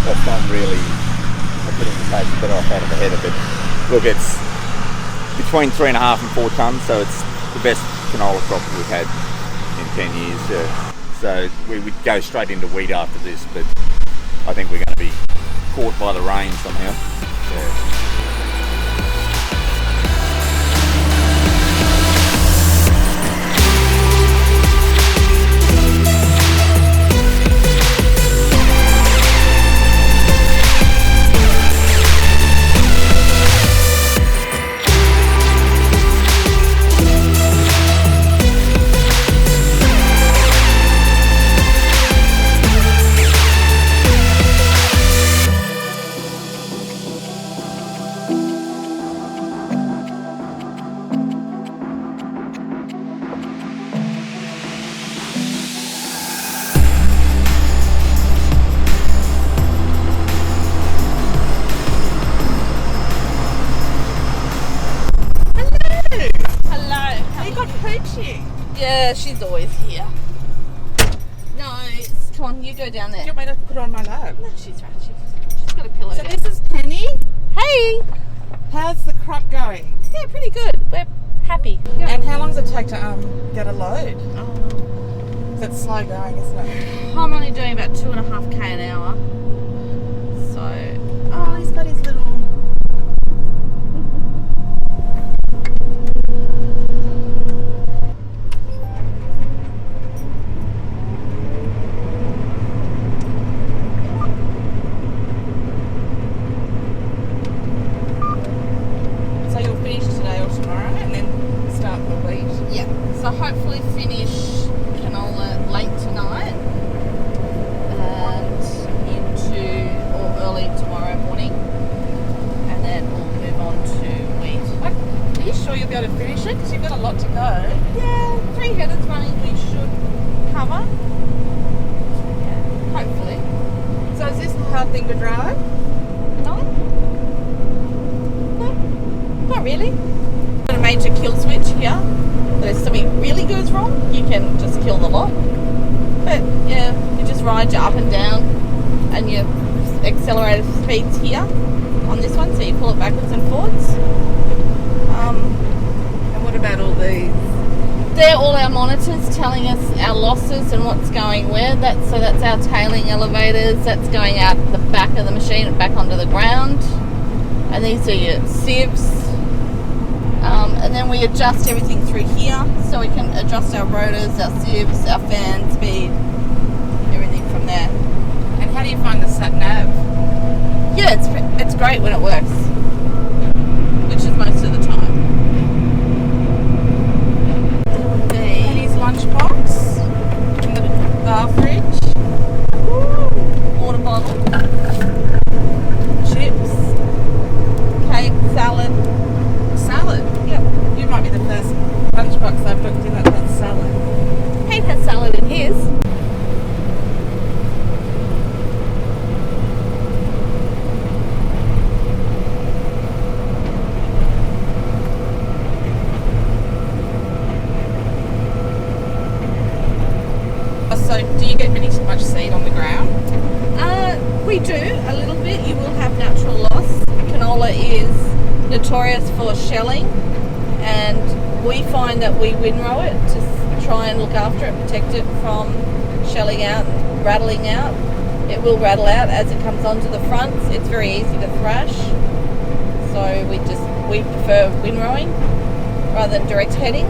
That's not really a good indication, better off out of the header, but look, it's between 3.5 and 4 tonnes, so it's the best canola crop we've had in 10 years. So we would go straight into wheat after this, but I think we're going to be caught by the rain somehow. Yeah. Yeah, she's always here. No, come on, you go down there. Do you want me to put her on my lap? No, she's right. She's got a pillow. So down. this is Penny. Hey! How's the crop going? Yeah, pretty good. We're happy. Yeah. And how long does it take to get a load? It's slow going, isn't it? I'm only doing about 2.5k an hour. So, oh, he's got his little... So hopefully finish canola late tonight and into or early tomorrow morning, and then we'll move on to wheat. Are you sure you'll be able to finish it? Because you've got a lot to go. Yeah, 3 headers running we should cover. Yeah, hopefully. So is this a hard thing to drive? No, not really. Got a major kill switch here. If something really goes wrong, you can just kill the lot. But yeah, you just ride your up and down and your accelerator speeds here on this one, so you pull it backwards and forwards. And what about all these? They're all our monitors telling us our losses and what's going where. So that's our tailing elevators. That's going out the back of the machine and back onto the ground. And these are your sieves. And then we adjust everything through here, so we can adjust our rotors, our sieves, our fan speed, everything from there. And how do you find the sat nav? Yeah, it's great when it works, which is most of the time. And his lunchbox, and the bar fridge, Water bottle, chips, cake, salad. salad. Yep. You might be the first lunchbox I've booked in that has salad. Pete has salad in his. So, do you get much seed on the ground? We do, a little bit. You will have natural loss. Canola is notorious for shelling, and we find that we windrow it to try and look after it, protect it from shelling out and rattling out. It will rattle out as it comes onto the fronts. It's very easy to thrash, so we prefer windrowing rather than direct heading.